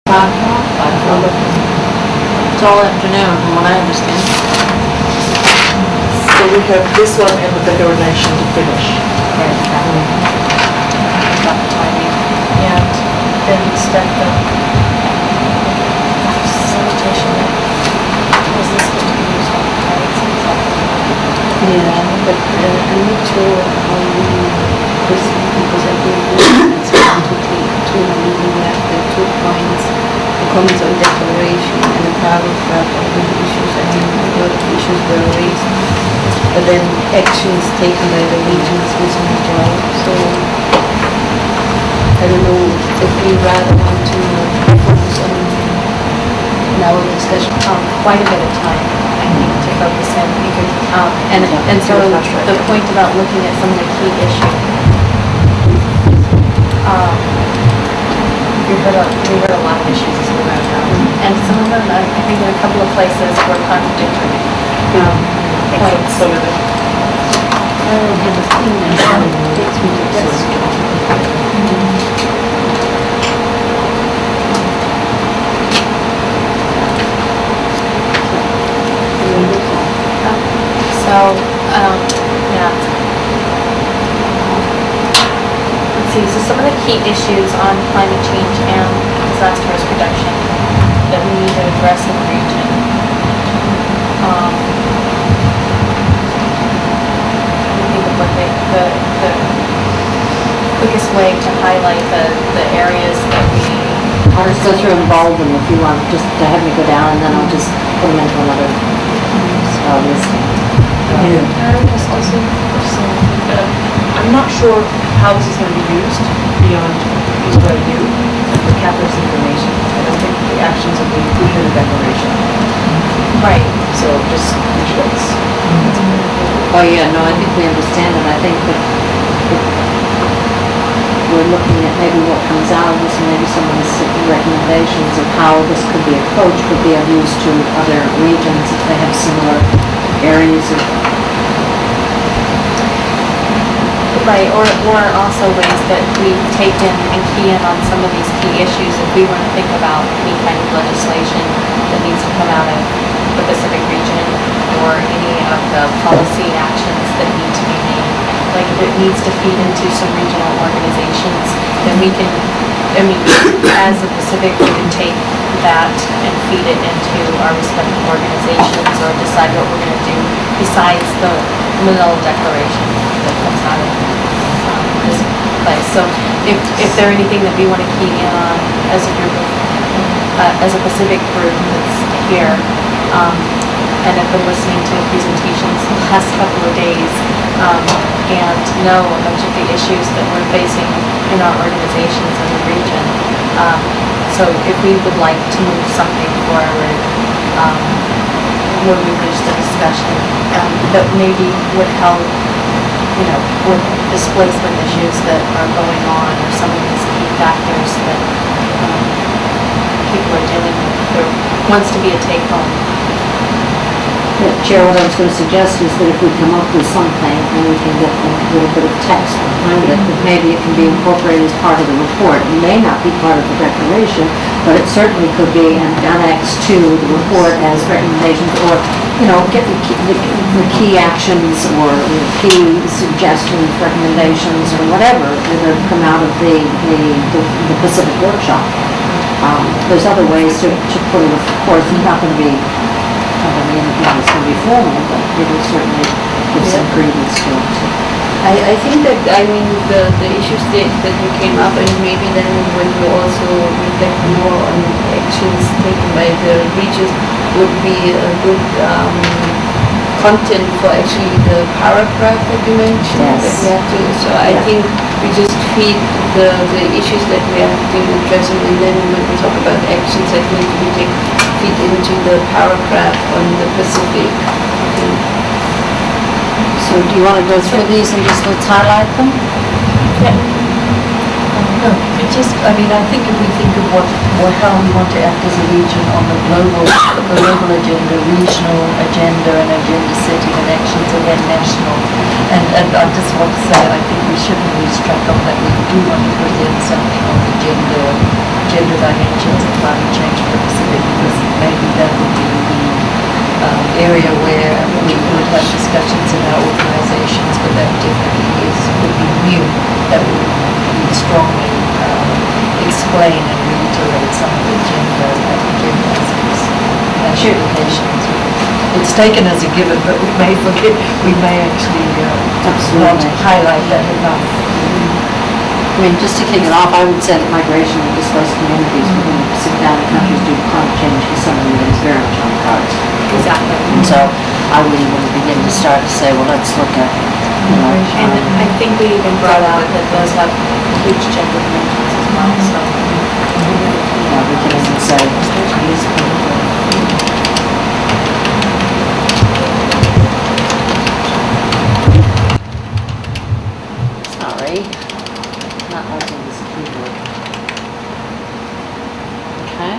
It's all afternoon, from what I understand. So we have this one and the declaration to finish. About timing. And then step the sanitation. Is this going to be used on the rights? Yeah, but I'm not sure how we proceed because I think it's going to take two meetings left, the 2 points, the comments on declaration and a paragraph on the issues. I mean, a lot of issues were raised, but then actions taken by the regions missing as well. So I don't know if we rather want to focus on in our discussion. Quite a bit of time, I think, to focus in. We could, and so the point about looking at some of the key issues. We heard a lot of issues as we went around, and some of them, I think, in a couple of places were contradictory. Points. So that I don't have a thing that takes me to this. So, yeah. Let's see, so some of the key issues on climate change and disaster risk reduction that we need to address in the region. I think of what the quickest way to highlight the areas that we I'll just go through and bold them if you want, just to have me go down, and then I'll just put them into another list. I'm not sure how this is going to be used beyond used by you for capitalist information. I don't think the actions will be included in the declaration. Right. So just visuals. Oh, yeah, no, I think we understand it. I think that we're looking at maybe what comes out of this, and maybe some of the recommendations of how this could be approached would be of use to other regions if they have similar areas of. Right, or also ways that we take in and key in on some of these key issues if we were to think about any kind of legislation that needs to come out of the Pacific region or any of the policy actions that need to be made. Like if it needs to feed into some regional organizations, then we can, I mean, as the Pacific, we can take that and feed it into our respective organizations or decide what we're going to do besides the Manila Declaration that comes out of this place. So if there anything that we want to key in on as a group of, as a Pacific group that's here, and I've been listening to presentations the last couple of days, and know a bunch of the issues that we're facing in our organizations in the region. So if we would like to move something forward, where we reach the discussion, that maybe would help, you know, with displacement issues that are going on, or some of these key factors that people are dealing with. There wants to be a take-home. Yeah, Chair, what I was going to suggest is that if we come up with something and we can get a little bit of text behind it, that maybe it can be incorporated as part of the report. It may not be part of the declaration, but it certainly could be an annex to the report as recommendations, or, you know, get the key actions or the key suggestions, recommendations, or whatever that have come out of the Pacific workshop. There's other ways to put it, of course. It's not going to be anything that's going to be formal, but it will certainly give some credence to it. I think that, I mean, the issues that you came up, and maybe then when you also reflect more on actions taken by the regions, would be a good content for actually the paragraph that you mentioned. Yes. That we have to, so I think we just feed the issues that we have been addressing, and then when we talk about actions that need to be taken, feed into the paragraph on the Pacific. So do you want to go through these and just let's highlight them? No, it just, I mean, I think if we think of how we want to act as a region on the global agenda, regional agenda, and agenda setting and actions, and then national. And I just want to say, I think we shouldn't lose track of that. We do want to put in something on the gender gender dimensions of climate change for the Pacific, because maybe that would be the area where we would have discussions in our organizations, but that definitely would be new. That would strongly explain and reiterate some of the gender aspects and implications. It's taken as a given, but we may forget, we may actually not highlight that enough. I mean, just to kick it off, I would say that migration of displaced communities within the Pacific Island countries due to climate change is something that is very much on the cards. Exactly. And so I would even begin to start to say, well, let's look at, And I think we even brought out that those have huge gender dimensions as well, so. we can even say, sorry, not liking this keyboard. Okay.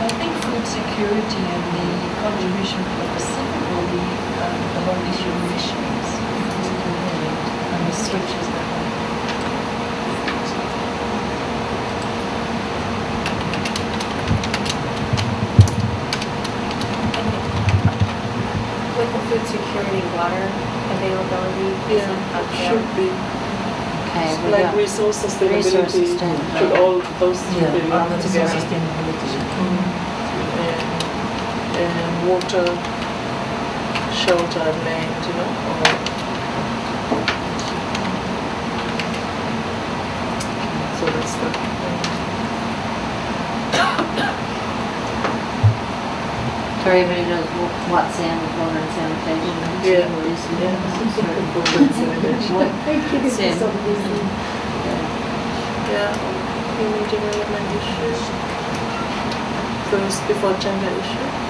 I think food security and the contribution for the Pacific will be the whole issue of emissions. And the switches that way. With the food security, water availability. Yeah, isn't up it there. should be. Okay, we Like got resource sustainability, resource sustainability. should all those should be lumped together. And water, shelter, and land, so that's the. So everybody knows what's in water and sanitation. Yeah. What's in. Yeah, human development issues. First, before gender issues.